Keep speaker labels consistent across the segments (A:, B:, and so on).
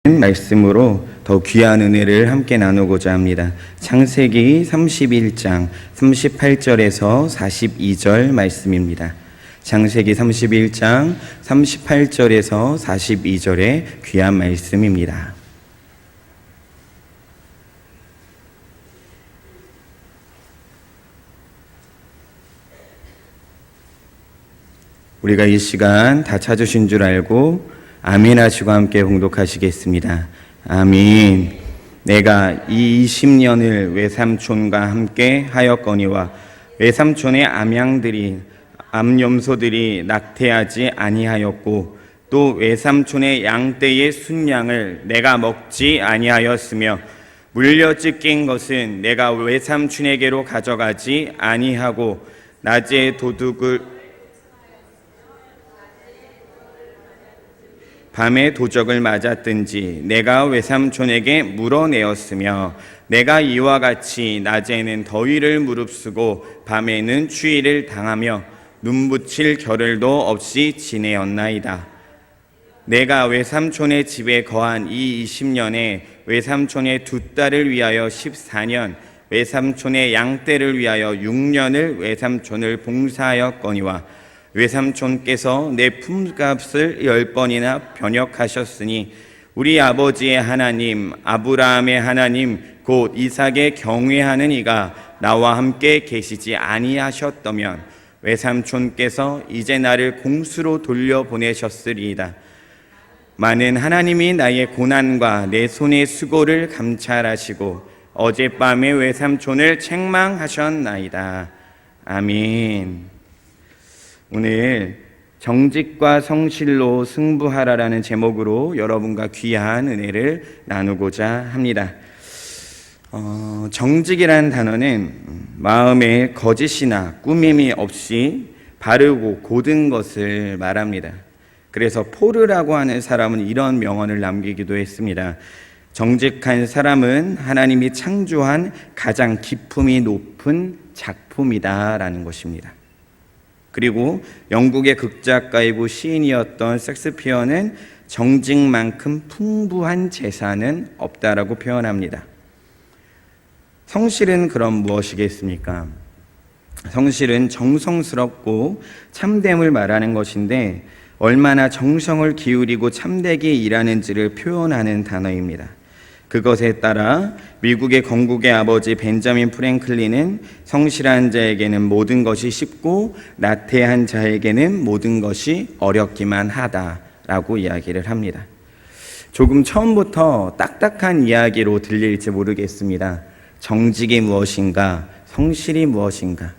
A: 말씀으로 더 귀한 은혜를 함께 나누고자 합니다. 창세기 31장 38절에서 42절 말씀입니다. 창세기 31장 38절에서 42절의 귀한 말씀입니다. 우리가 이 시간 다 찾으신 줄 알고 아멘 하시고 함께 봉독하시겠습니다. 아멘. 내가 이 20년을 외삼촌과 함께 하였거니와 외삼촌의 암염소들이 낙태하지 아니하였고 또 외삼촌의 양떼의 순양을 내가 먹지 아니하였으며 물려 찢긴 것은 내가 외삼촌에게로 가져가지 아니하고 낮에 밤에 도적을 맞았든지 내가 외삼촌에게 물어내었으며 내가 이와 같이 낮에는 더위를 무릅쓰고 밤에는 추위를 당하며 눈붙일 겨를도 없이 지내었나이다. 내가 외삼촌의 집에 거한 이 20년에 외삼촌의 두 딸을 위하여 14년, 외삼촌의 양떼를 위하여 6년을 외삼촌을 봉사하였거니와 외삼촌께서 내 품값을 10번이나 변역하셨으니 우리 아버지의 하나님 아브라함의 하나님 곧 이삭의 경외하는 이가 나와 함께 계시지 아니하셨다면 외삼촌께서 이제 나를 공수로 돌려보내셨으리이다. 많은 하나님이 나의 고난과 내 손의 수고를 감찰하시고 어젯밤에 외삼촌을 책망하셨나이다. 아멘. 오늘 정직과 성실로 승부하라라는 제목으로 여러분과 귀한 은혜를 나누고자 합니다. 정직이라는 단어는 마음에 거짓이나 꾸밈이 없이 바르고 고든 것을 말합니다. 그래서 포르라고 하는 사람은 이런 명언을 남기기도 했습니다. 정직한 사람은 하나님이 창조한 가장 기품이 높은 작품이다라는 것입니다. 그리고 영국의 극작가이고 시인이었던 섹스피어는 정직만큼 풍부한 재산은 없다라고 표현합니다. 성실은 그럼 무엇이겠습니까? 성실은 정성스럽고 참됨을 말하는 것인데 얼마나 정성을 기울이고 참되게 일하는지를 표현하는 단어입니다. 그것에 따라 미국의 건국의 아버지 벤자민 프랭클린은 성실한 자에게는 모든 것이 쉽고 나태한 자에게는 모든 것이 어렵기만 하다라고 이야기를 합니다. 조금 처음부터 딱딱한 이야기로 들릴지 모르겠습니다. 정직이 무엇인가, 성실이 무엇인가.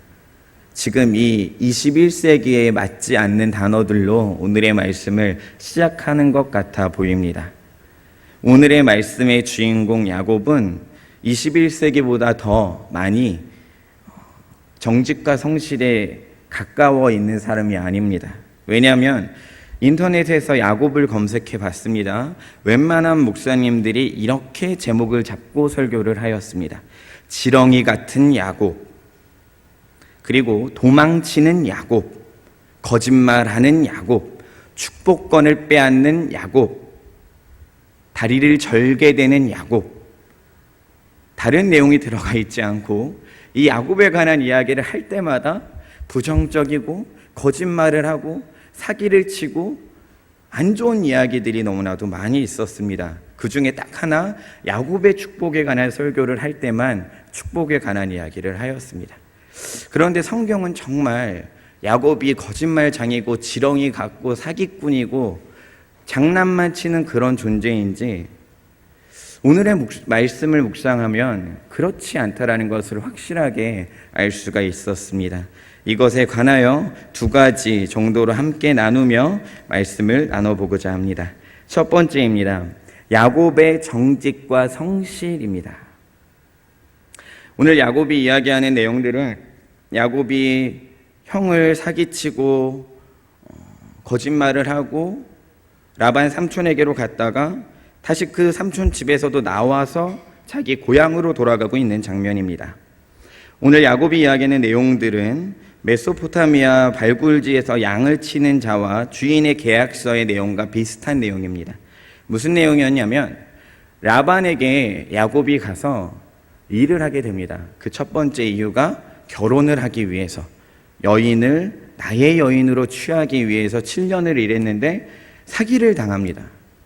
A: 지금 이 21세기에 맞지 않는 단어들로 오늘의 말씀을 시작하는 것 같아 보입니다. 오늘의 말씀의 주인공 야곱은 21세기보다 더 많이 정직과 성실에 가까워 있는 사람이 아닙니다. 왜냐하면 인터넷에서 야곱을 검색해 봤습니다. 웬만한 목사님들이 이렇게 제목을 잡고 설교를 하였습니다. 지렁이 같은 야곱, 그리고 도망치는 야곱, 거짓말하는 야곱, 축복권을 빼앗는 야곱, 다리를 절게 되는 야곱. 다른 내용이 들어가 있지 않고 이 야곱에 관한 이야기를 할 때마다 부정적이고 거짓말을 하고 사기를 치고 안 좋은 이야기들이 너무나도 많이 있었습니다. 그 중에 딱 하나 야곱의 축복에 관한 설교를 할 때만 축복에 관한 이야기를 하였습니다. 그런데 성경은 정말 야곱이 거짓말장이고 지렁이 같고 사기꾼이고 장난만 치는 그런 존재인지 오늘의 말씀을 묵상하면 그렇지 않다라는 것을 확실하게 알 수가 있었습니다. 이것에 관하여 두 가지 정도로 함께 나누며 말씀을 나눠보고자 합니다. 첫 번째입니다. 야곱의 정직과 성실입니다. 오늘 야곱이 이야기하는 내용들은 야곱이 형을 사기치고 거짓말을 하고 라반 삼촌에게로 갔다가 다시 그 삼촌 집에서도 나와서 자기 고향으로 돌아가고 있는 장면입니다. 오늘 야곱이 이야기하는 내용들은 메소포타미아 발굴지에서 양을 치는 자와 주인의 계약서의 내용과 비슷한 내용입니다. 무슨 내용이었냐면 라반에게 야곱이 가서 일을 하게 됩니다. 그 첫 번째 이유가 결혼을 하기 위해서, 여인을 나의 여인으로 취하기 위해서 7년을 일했는데 사기를 당합니다.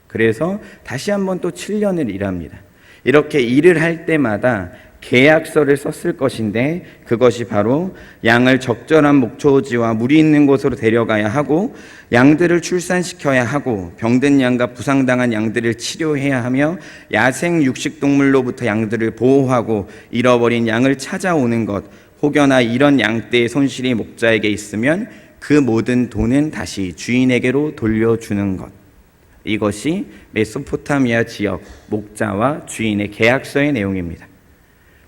A: 그래서 다시 한번 또 7년을 일합니다. 이렇게 일을 할 때마다 계약서를 썼을 것인데, 그것이 바로 양을 적절한 목초지와 물이 있는 곳으로 데려가야 하고, 양들을 출산시켜야 하고, 병든 양과 부상당한 양들을 치료해야 하며, 야생 육식동물로부터 양들을 보호하고, 잃어버린 양을 찾아오는 것, 혹여나 이런 양떼의 손실이 목자에게 있으면 그 모든 돈은 다시 주인에게로 돌려주는 것. 이것이 메소포타미아 지역 목자와 주인의 계약서의 내용입니다.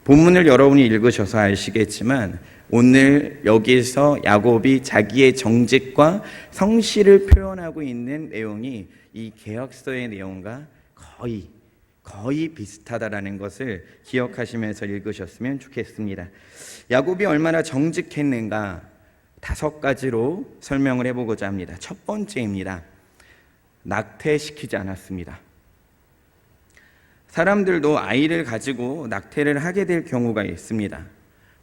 A: 본문을 여러분이 읽으셔서 아시겠지만 오늘 여기서 야곱이 자기의 정직과 성실을 표현하고 있는 내용이 이 계약서의 내용과 거의 비슷하다라는 것을 기억하시면서 읽으셨으면 좋겠습니다. 야곱이 얼마나 정직했는가 5가지로 설명을 해보고자 합니다. 첫 번째입니다. 낙태시키지 않았습니다. 사람들도 아이를 가지고 낙태를 하게 될 경우가 있습니다.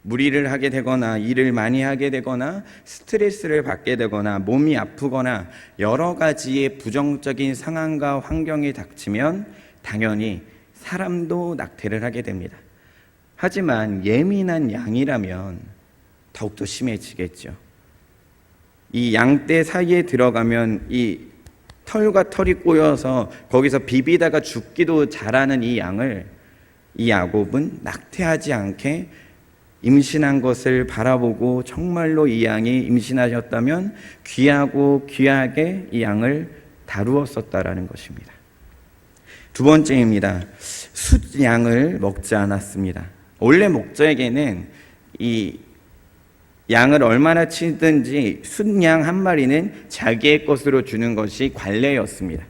A: 무리를 하게 되거나 일을 많이 하게 되거나 스트레스를 받게 되거나 몸이 아프거나 여러 가지의 부정적인 상황과 환경이 닥치면 당연히 사람도 낙태를 하게 됩니다. 하지만 예민한 양이라면 더욱더 심해지겠죠. 이 양떼 사이에 들어가면 이 털과 털이 꼬여서 거기서 비비다가 죽기도 잘하는 이 양을 이 야곱은 낙태하지 않게 임신한 것을 바라보고 정말로 이 양이 임신하셨다면 귀하고 귀하게 이 양을 다루었었다라는 것입니다. 두 번째입니다. 숫양을 먹지 않았습니다. 원래 목자에게는 이 양을 얼마나 치든지 숫양 한 마리는 자기의 것으로 주는 것이 관례였습니다.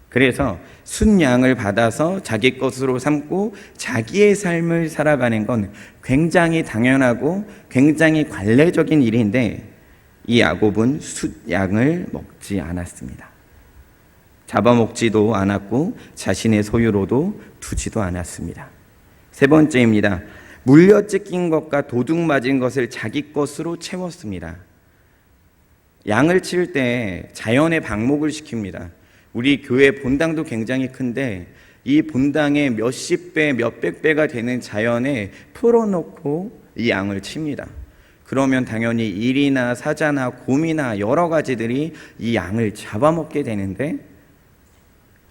A: 그래서 숫양을 받아서 자기 것으로 삼고 자기의 삶을 살아가는 건 굉장히 당연하고 굉장히 관례적인 일인데 이 야곱은 숫양을 먹지 않았습니다. 잡아먹지도 않았고 자신의 소유로도 두지도 않았습니다. 세 번째입니다. 물려 찢긴 것과 도둑 맞은 것을 자기 것으로 채웠습니다. 양을 칠 때 자연의 방목을 시킵니다. 우리 교회 본당도 굉장히 큰데 이 본당에 몇십 배, 몇백 배가 되는 자연에 풀어놓고 이 양을 칩니다. 그러면 당연히 일이나 사자나 곰이나 여러 가지들이 이 양을 잡아먹게 되는데,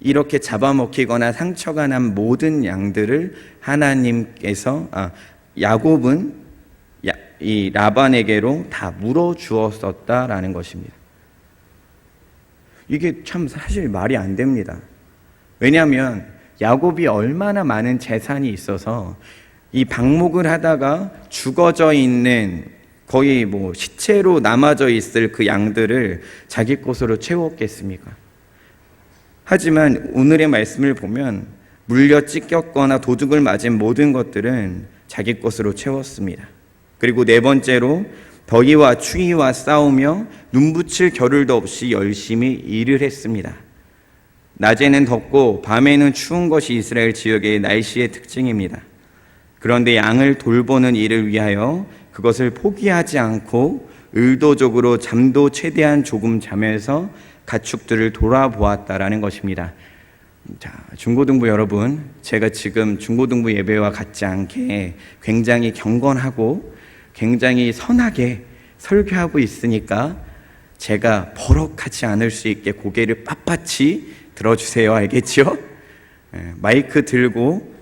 A: 이렇게 잡아먹히거나 상처가 난 모든 양들을 하나님께서 야곱은 이 라반에게로 다 물어 주었었다라는 것입니다. 이게 참 사실 말이 안 됩니다. 왜냐하면 야곱이 얼마나 많은 재산이 있어서 이 방목을 하다가 죽어져 있는 거의 시체로 남아져 있을 그 양들을 자기 것으로 채웠겠습니까? 하지만 오늘의 말씀을 보면 물려 찢겼거나 도둑을 맞은 모든 것들은 자기 것으로 채웠습니다. 그리고 네 번째로 더위와 추위와 싸우며 눈붙일 겨를도 없이 열심히 일을 했습니다. 낮에는 덥고 밤에는 추운 것이 이스라엘 지역의 날씨의 특징입니다. 그런데 양을 돌보는 일을 위하여 그것을 포기하지 않고 의도적으로 잠도 최대한 조금 자면서 가축들을 돌아보았다라는 것입니다. 자, 중고등부 여러분, 제가 지금 중고등부 예배와 같지 않게 굉장히 경건하고 굉장히 선하게 설교하고 있으니까 제가 버럭하지 않을 수 있게 고개를 빳빳이 들어주세요. 알겠죠? 마이크 들고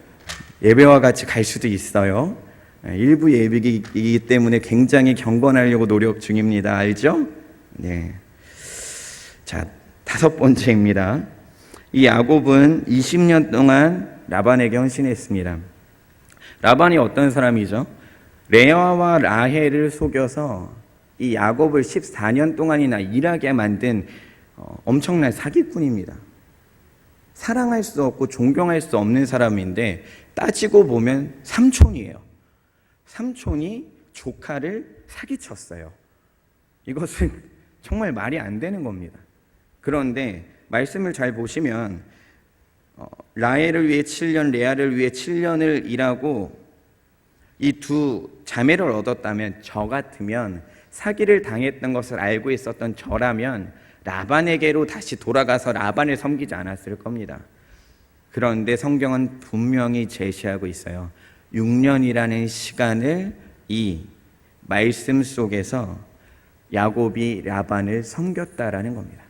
A: 예배와 같이 갈 수도 있어요. 일부 예배이기 때문에 굉장히 경건하려고 노력 중입니다. 알죠? 네. 자, 5번째입니다. 이 야곱은 20년 동안 라반에게 헌신했습니다. 라반이 어떤 사람이죠? 레아와 라헬을 속여서 이 야곱을 14년 동안이나 일하게 만든 엄청난 사기꾼입니다. 사랑할 수 없고 존경할 수 없는 사람인데 따지고 보면 삼촌이에요. 삼촌이 조카를 사기쳤어요. 이것은 정말 말이 안 되는 겁니다. 그런데 말씀을 잘 보시면 라헬을 위해 7년, 레아를 위해 7년을 일하고 이 두 자매를 얻었다면, 저 같으면 사기를 당했던 것을 알고 있었던 저라면 라반에게로 다시 돌아가서 라반을 섬기지 않았을 겁니다. 그런데 성경은 분명히 제시하고 있어요. 6년이라는 시간을 이 말씀 속에서 야곱이 라반을 섬겼다라는 겁니다.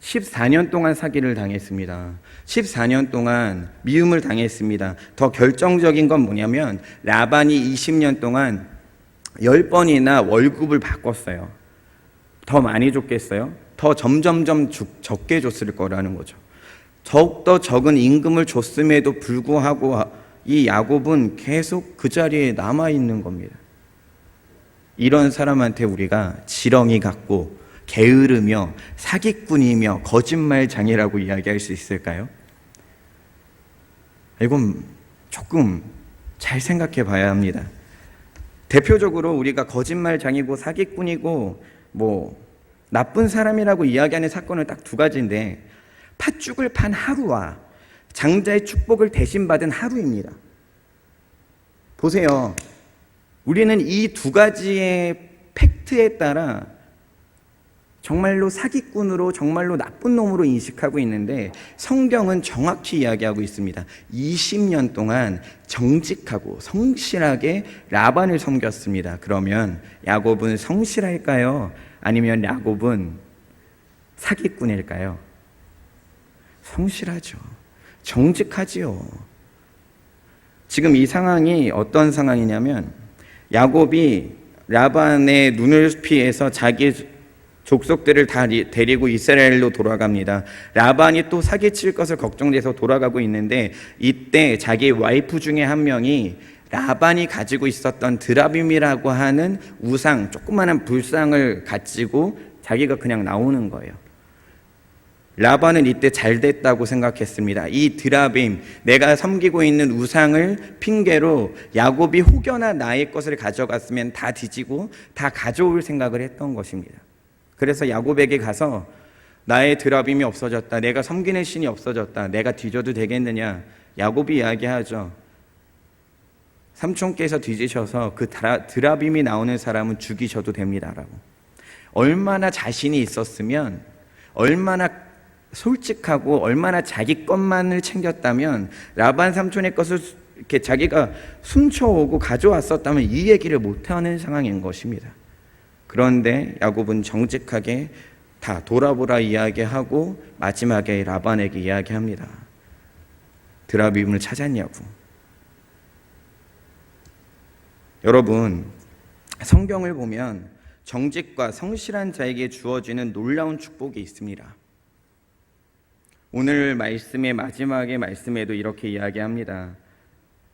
A: 14년 동안 사기를 당했습니다. 14년 동안 미움을 당했습니다. 더 결정적인 건 뭐냐면 라반이 20년 동안 10번이나 월급을 바꿨어요. 더 많이 줬겠어요? 더 점점점 적게 줬을 거라는 거죠. 더욱더 적은 임금을 줬음에도 불구하고 이 야곱은 계속 그 자리에 남아있는 겁니다. 이런 사람한테 우리가 지렁이 같고 게으르며 사기꾼이며 거짓말장이라고 이야기할 수 있을까요? 이건 조금 잘 생각해 봐야 합니다. 대표적으로 우리가 거짓말장이고 사기꾼이고 나쁜 사람이라고 이야기하는 사건은 딱 두 가지인데, 팥죽을 판 하루와 장자의 축복을 대신 받은 하루입니다. 보세요. 우리는 이 두 가지의 팩트에 따라 정말로 사기꾼으로, 정말로 나쁜 놈으로 인식하고 있는데, 성경은 정확히 이야기하고 있습니다. 20년 동안 정직하고 성실하게 라반을 섬겼습니다. 그러면 야곱은 성실할까요? 아니면 야곱은 사기꾼일까요? 성실하죠. 정직하지요. 지금 이 상황이 어떤 상황이냐면, 야곱이 라반의 눈을 피해서 자기 족속들을 다 데리고 이스라엘로 돌아갑니다. 라반이 또 사기칠 것을 걱정돼서 돌아가고 있는데, 이때 자기 와이프 중에 한 명이 라반이 가지고 있었던 드라빔이라고 하는 우상, 조그마한 불상을 가지고 자기가 그냥 나오는 거예요. 라반은 이때 잘 됐다고 생각했습니다. 이 드라빔, 내가 섬기고 있는 우상을 핑계로 야곱이 혹여나 나의 것을 가져갔으면 다 뒤지고 다 가져올 생각을 했던 것입니다. 그래서 야곱에게 가서 나의 드라빔이 없어졌다, 내가 섬기는 신이 없어졌다, 내가 뒤져도 되겠느냐. 야곱이 이야기하죠. 삼촌께서 뒤지셔서 그 드라빔이 나오는 사람은 죽이셔도 됩니다라고. 얼마나 자신이 있었으면, 얼마나 솔직하고 얼마나 자기 것만을 챙겼다면 라반 삼촌의 것을 이렇게 자기가 숨쳐오고 가져왔었다면 이 얘기를 못하는 상황인 것입니다. 그런데 야곱은 정직하게 다 돌아보라 이야기하고 마지막에 라반에게 이야기합니다. 드라빔을 찾았냐고. 여러분, 성경을 보면 정직과 성실한 자에게 주어지는 놀라운 축복이 있습니다. 오늘 말씀의 마지막의 말씀에도 이렇게 이야기합니다.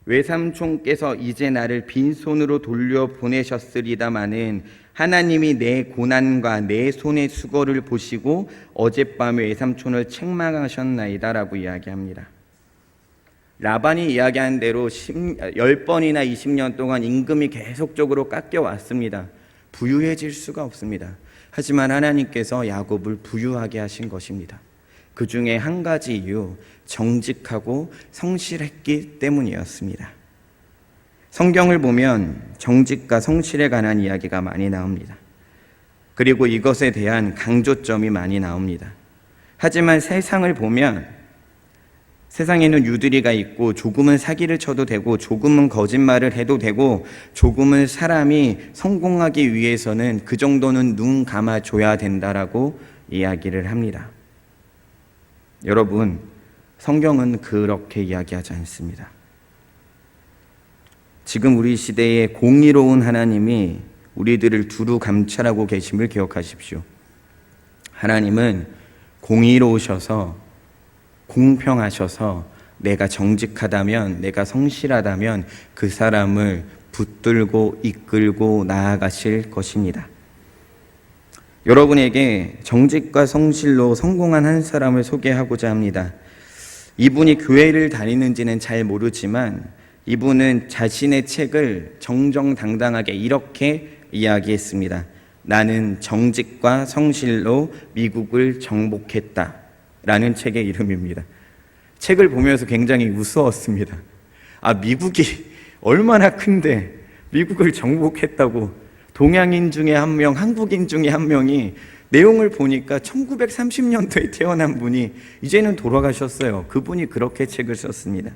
A: 외삼촌께서 이제 나를 빈손으로 돌려보내셨으리다마는 하나님이 내 고난과 내 손의 수고를 보시고 어젯밤에 외삼촌을 책망하셨나이다 라고 이야기합니다. 라반이 이야기한 대로 10번이나 20년 동안 임금이 계속적으로 깎여왔습니다. 부유해질 수가 없습니다. 하지만 하나님께서 야곱을 부유하게 하신 것입니다. 그 중에 한 가지 이유, 정직하고 성실했기 때문이었습니다. 성경을 보면 정직과 성실에 관한 이야기가 많이 나옵니다. 그리고 이것에 대한 강조점이 많이 나옵니다. 하지만 세상을 보면 세상에는 유두리가 있고, 조금은 사기를 쳐도 되고, 조금은 거짓말을 해도 되고, 조금은 사람이 성공하기 위해서는 그 정도는 눈 감아줘야 된다라고 이야기를 합니다. 여러분, 성경은 그렇게 이야기하지 않습니다. 지금 우리 시대에 공의로운 하나님이 우리들을 두루 감찰하고 계심을 기억하십시오. 하나님은 공의로우셔서, 공평하셔서 내가 정직하다면, 내가 성실하다면 그 사람을 붙들고 이끌고 나아가실 것입니다. 여러분에게 정직과 성실로 성공한 한 사람을 소개하고자 합니다. 이분이 교회를 다니는지는 잘 모르지만 이분은 자신의 책을 정정당당하게 이렇게 이야기했습니다. 나는 정직과 성실로 미국을 정복했다 라는 책의 이름입니다. 책을 보면서 굉장히 무서웠습니다. 미국이 얼마나 큰데 미국을 정복했다고 동양인 중에 한 명, 한국인 중에 한 명이 내용을 보니까 1930년도에 태어난 분이 이제는 돌아가셨어요. 그분이 그렇게 책을 썼습니다.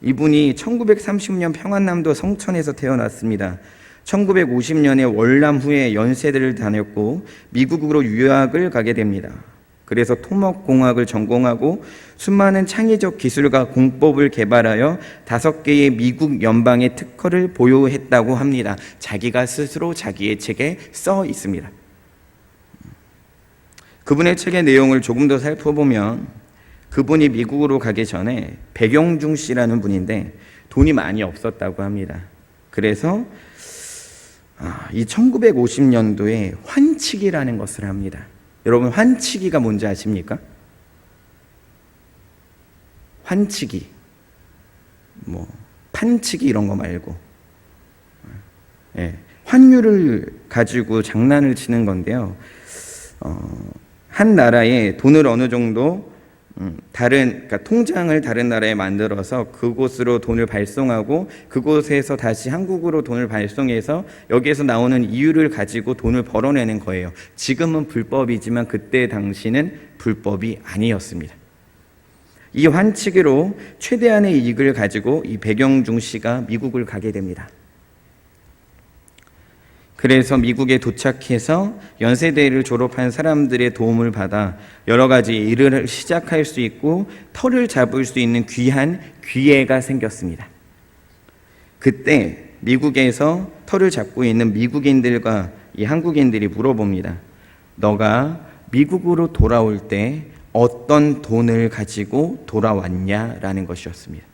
A: 이분이 1930년 평안남도 성천에서 태어났습니다. 1950년에 월남 후에 연세대를 다녔고 미국으로 유학을 가게 됩니다. 그래서 토목공학을 전공하고 수많은 창의적 기술과 공법을 개발하여 5개의 미국 연방의 특허를 보유했다고 합니다. 자기가 스스로 자기의 책에 써 있습니다. 그분의 책의 내용을 조금 더 살펴보면 그분이 미국으로 가기 전에 백영중 씨라는 분인데 돈이 많이 없었다고 합니다. 그래서 이 1950년도에 환치기라는 것을 합니다. 여러분, 환치기가 뭔지 아십니까? 환치기, 판치기 이런 거 말고, 환율을 가지고 장난을 치는 건데요. 한 나라에 돈을 어느 정도 그러니까 통장을 다른 나라에 만들어서 그곳으로 돈을 발송하고 그곳에서 다시 한국으로 돈을 발송해서 여기에서 나오는 이율을 가지고 돈을 벌어내는 거예요. 지금은 불법이지만 그때 당시는 불법이 아니었습니다. 이 환치기로 최대한의 이익을 가지고 이 백영중 씨가 미국을 가게 됩니다. 그래서 미국에 도착해서 연세대를 졸업한 사람들의 도움을 받아 여러 가지 일을 시작할 수 있고 터를 잡을 수 있는 귀한 기회가 생겼습니다. 그때 미국에서 터를 잡고 있는 미국인들과 이 한국인들이 물어봅니다. 너가 미국으로 돌아올 때 어떤 돈을 가지고 돌아왔냐라는 것이었습니다.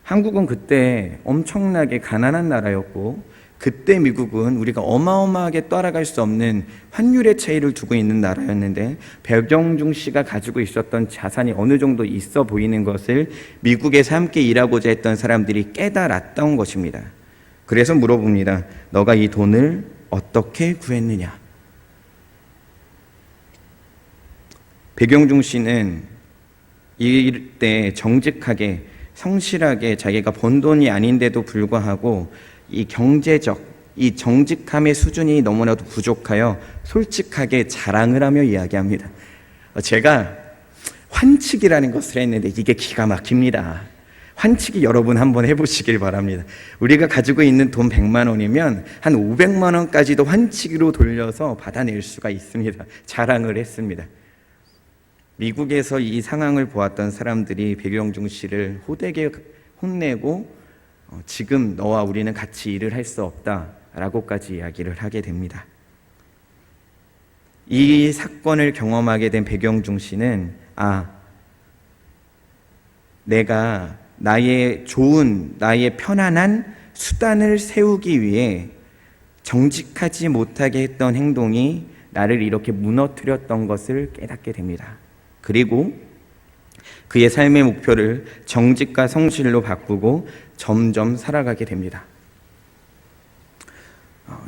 A: 한국은 그때 엄청나게 가난한 나라였고 그때 미국은 우리가 어마어마하게 따라갈 수 없는 환율의 차이를 두고 있는 나라였는데 백영중 씨가 가지고 있었던 자산이 어느 정도 있어 보이는 것을 미국에서 함께 일하고자 했던 사람들이 깨달았던 것입니다. 그래서 물어봅니다. 너가 이 돈을 어떻게 구했느냐? 백영중 씨는 이때 정직하게 성실하게 자기가 번 돈이 아닌데도 불구하고 이 경제적, 이 정직함의 수준이 너무나도 부족하여 솔직하게 자랑을 하며 이야기합니다. 제가 환치기라는 것을 했는데 이게 기가 막힙니다. 환치기 여러분 한번 해보시길 바랍니다. 우리가 가지고 있는 돈 100만 원이면 한 500만 원까지도 환치기로 돌려서 받아낼 수가 있습니다. 자랑을 했습니다. 미국에서 이 상황을 보았던 사람들이 백영중 씨를 호되게 혼내고 지금 너와 우리는 같이 일을 할 수 없다라고까지 이야기를 하게 됩니다. 이 사건을 경험하게 된 백영중 씨는 내가 나의 좋은, 나의 편안한 수단을 세우기 위해 정직하지 못하게 했던 행동이 나를 이렇게 무너뜨렸던 것을 깨닫게 됩니다. 그리고 그의 삶의 목표를 정직과 성실로 바꾸고 점점 살아가게 됩니다.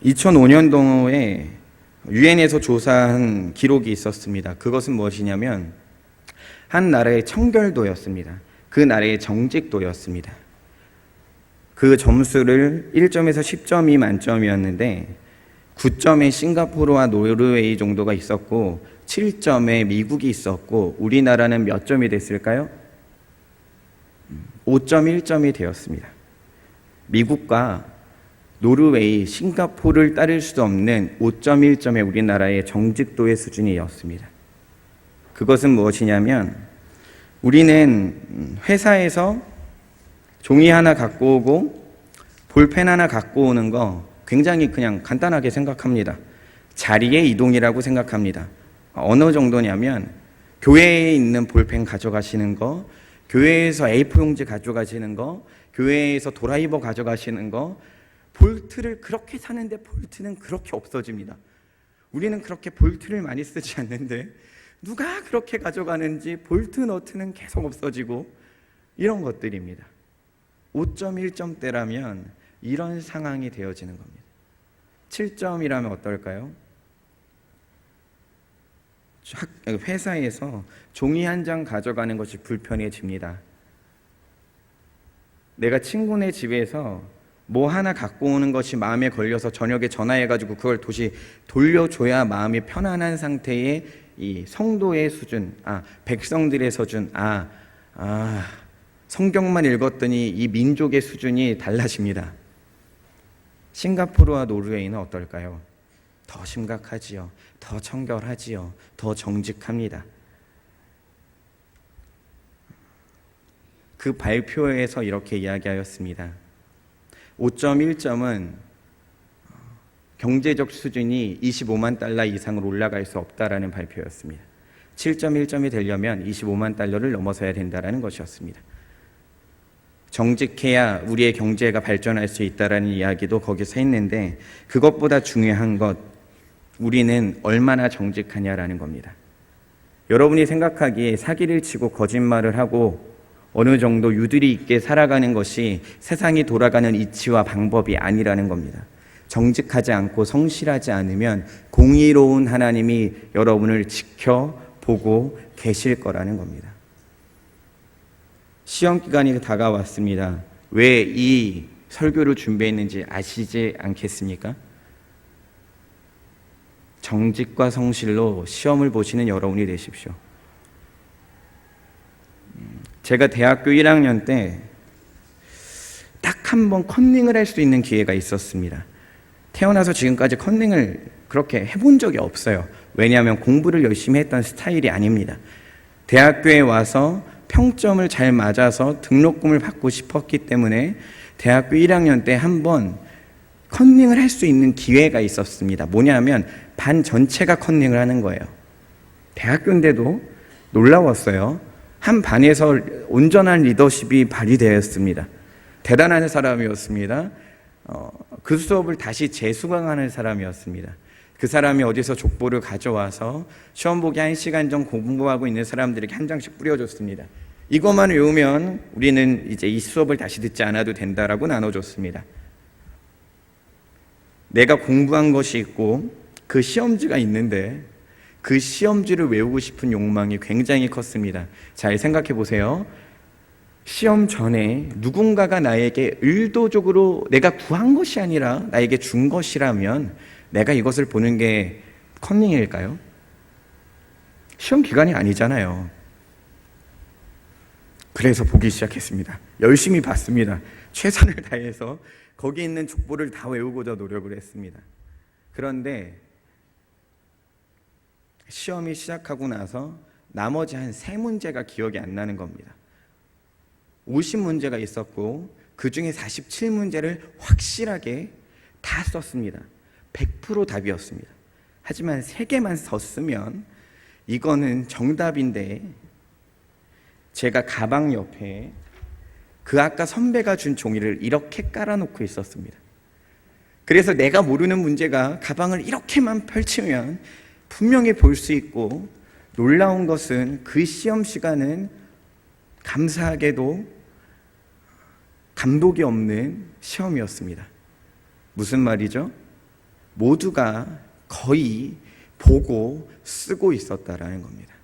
A: 2005년도에 유엔에서 조사한 기록이 있었습니다. 그것은 무엇이냐면 한 나라의 청결도였습니다. 그 나라의 정직도였습니다. 그 점수를 1점에서 10점이 만점이었는데 9점의 싱가포르와 노르웨이 정도가 있었고 7점에 미국이 있었고 우리나라는 몇 점이 됐을까요? 5.1점이 되었습니다. 미국과 노르웨이, 싱가포르를 따를 수 없는 5.1점의 우리나라의 정직도의 수준이었습니다. 그것은 무엇이냐면 우리는 회사에서 종이 하나 갖고 오고 볼펜 하나 갖고 오는 거 굉장히 그냥 간단하게 생각합니다. 자리의 이동이라고 생각합니다. 어느 정도냐면 교회에 있는 볼펜 가져가시는 거, 교회에서 A4 용지 가져가시는 거, 교회에서 드라이버 가져가시는 거, 볼트를 그렇게 사는데 볼트는 그렇게 없어집니다. 우리는 그렇게 볼트를 많이 쓰지 않는데 누가 그렇게 가져가는지 볼트 너트는 계속 없어지고 이런 것들입니다. 5.1점대라면 이런 상황이 되어지는 겁니다. 7점이라면 어떨까요? 회사에서 종이 한 장 가져가는 것이 불편해집니다. 내가 친구네 집에서 뭐 하나 갖고 오는 것이 마음에 걸려서 저녁에 전화해가지고 그걸 도시 돌려줘야 마음이 편안한 상태의 이 성도의 수준, 백성들의 수준, 성경만 읽었더니 이 민족의 수준이 달라집니다. 싱가포르와 노르웨이는 어떨까요? 더 심각하지요. 더 청결하지요. 더 정직합니다. 그 발표에서 이렇게 이야기하였습니다. 5.1점은 경제적 수준이 25만 달러 이상으로 올라갈 수 없다라는 발표였습니다. 7.1점이 되려면 25만 달러를 넘어서야 된다라는 것이었습니다. 정직해야 우리의 경제가 발전할 수 있다라는 이야기도 거기서 했는데, 그것보다 중요한 것, 우리는 얼마나 정직하냐라는 겁니다. 여러분이 생각하기에 사기를 치고 거짓말을 하고 어느 정도 유들이 있게 살아가는 것이 세상이 돌아가는 이치와 방법이 아니라는 겁니다. 정직하지 않고 성실하지 않으면 공의로운 하나님이 여러분을 지켜보고 계실 거라는 겁니다. 시험 기간이 다가왔습니다. 왜 이 설교를 준비했는지 아시지 않겠습니까? 정직과 성실로 시험을 보시는 여러분이 되십시오. 제가 대학교 1학년 때 딱 한 번 컨닝을 할 수 있는 기회가 있었습니다. 태어나서 지금까지 컨닝을 그렇게 해본 적이 없어요. 왜냐하면 공부를 열심히 했던 스타일이 아닙니다. 대학교에 와서 평점을 잘 맞아서 등록금을 받고 싶었기 때문에 대학교 1학년 때 한 번 컨닝을 할 수 있는 기회가 있었습니다. 뭐냐면 반 전체가 컨닝을 하는 거예요. 대학교인데도 놀라웠어요. 한 반에서 온전한 리더십이 발휘되었습니다. 대단한 사람이었습니다. 그 수업을 다시 재수강하는 사람이었습니다. 그 사람이 어디서 족보를 가져와서 시험 보기 1시간 전 공부하고 있는 사람들에게 한 장씩 뿌려줬습니다. 이것만 외우면 우리는 이제 이 수업을 다시 듣지 않아도 된다라고 나눠줬습니다. 내가 공부한 것이 있고 그 시험지가 있는데 그 시험지를 외우고 싶은 욕망이 굉장히 컸습니다. 잘 생각해 보세요. 시험 전에 누군가가 나에게 의도적으로 내가 구한 것이 아니라 나에게 준 것이라면 내가 이것을 보는 게 컨닝일까요? 시험 기간이 아니잖아요. 그래서 보기 시작했습니다. 열심히 봤습니다. 최선을 다해서 거기 있는 족보를 다 외우고자 노력을 했습니다. 그런데 시험이 시작하고 나서 나머지 한 3문제가 기억이 안 나는 겁니다. 50문제가 있었고 그 중에 47문제를 확실하게 다 썼습니다. 100% 답이었습니다. 하지만 3개만 더 쓰면 이거는 정답인데 제가 가방 옆에 그 아까 선배가 준 종이를 이렇게 깔아놓고 있었습니다. 그래서 내가 모르는 문제가 가방을 이렇게만 펼치면 분명히 볼 수 있고, 놀라운 것은 그 시험 시간은 감사하게도 감독이 없는 시험이었습니다. 무슨 말이죠? 모두가 거의 보고 쓰고 있었다라는 겁니다.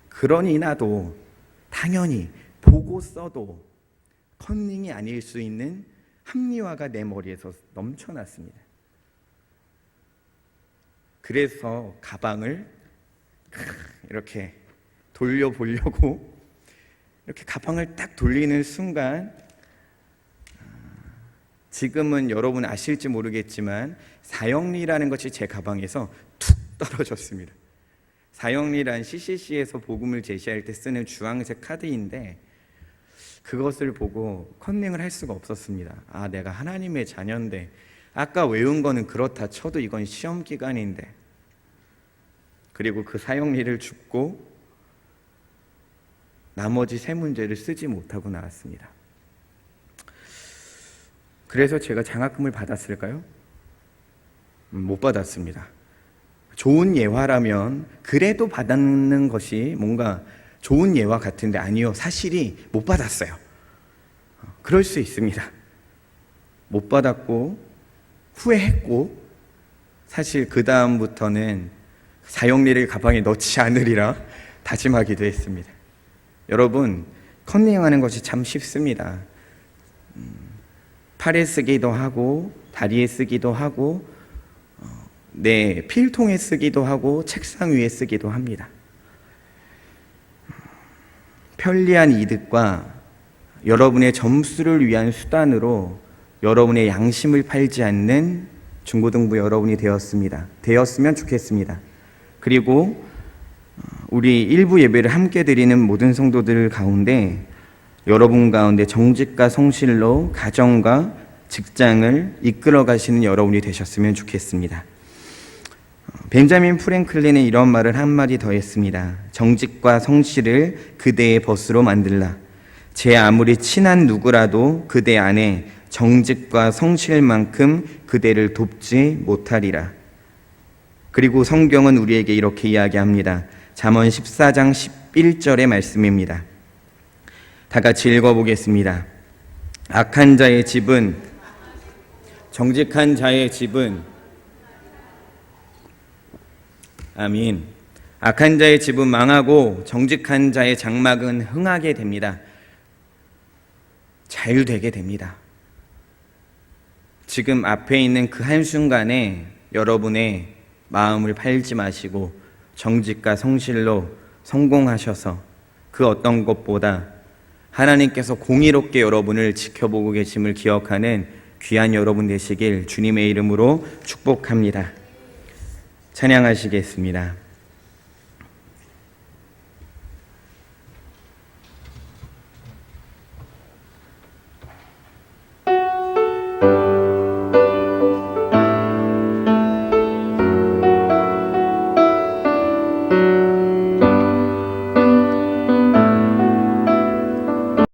A: 그러니 나도 당연히 보고 써도 컨닝이 아닐 수 있는 합리화가 내 머리에서 넘쳐났습니다. 그래서 가방을 이렇게 돌려보려고 이렇게 가방을 딱 돌리는 순간, 지금은 여러분 아실지 모르겠지만 사형리라는 것이 제 가방에서 툭 떨어졌습니다. 사형리란 CCC에서 복음을 제시할 때 쓰는 주황색 카드인데 그것을 보고 컨닝을 할 수가 없었습니다. 내가 하나님의 자녀인데, 아까 외운 거는 그렇다 쳐도 이건 시험 기간인데. 그리고 그 사형리를 줍고 나머지 3문제를 쓰지 못하고 나왔습니다. 그래서 제가 장학금을 받았을까요? 못 받았습니다. 좋은 예화라면 그래도 받는 것이 뭔가 좋은 예화 같은데 아니요, 사실이 못 받았어요. 그럴 수 있습니다. 못 받았고 후회했고, 사실 그 다음부터는 사형리를 가방에 넣지 않으리라 다짐하기도 했습니다. 여러분, 컨닝하는 것이 참 쉽습니다. 팔에 쓰기도 하고 다리에 쓰기도 하고 필통에 쓰기도 하고 책상 위에 쓰기도 합니다. 편리한 이득과 여러분의 점수를 위한 수단으로 여러분의 양심을 팔지 않는 중고등부 여러분이 되었으면 좋겠습니다. 그리고 우리 일부 예배를 함께 드리는 모든 성도들 가운데 여러분 가운데 정직과 성실로 가정과 직장을 이끌어 가시는 여러분이 되셨으면 좋겠습니다. 벤자민 프랭클린은 이런 말을 한마디 더 했습니다. 정직과 성실을 그대의 벗으로 만들라. 제 아무리 친한 누구라도 그대 안에 정직과 성실만큼 그대를 돕지 못하리라. 그리고 성경은 우리에게 이렇게 이야기합니다. 잠언 14장 11절의 말씀입니다. 다 같이 읽어보겠습니다. 악한 자의 집은, 정직한 자의 집은, 아멘. 악한 자의 집은 망하고 정직한 자의 장막은 흥하게 됩니다. 잘 되게 됩니다. 지금 앞에 있는 그 한순간에 여러분의 마음을 팔지 마시고 정직과 성실로 성공하셔서 그 어떤 것보다 하나님께서 공의롭게 여러분을 지켜보고 계심을 기억하는 귀한 여러분 되시길 주님의 이름으로 축복합니다. 찬양하시겠습니다.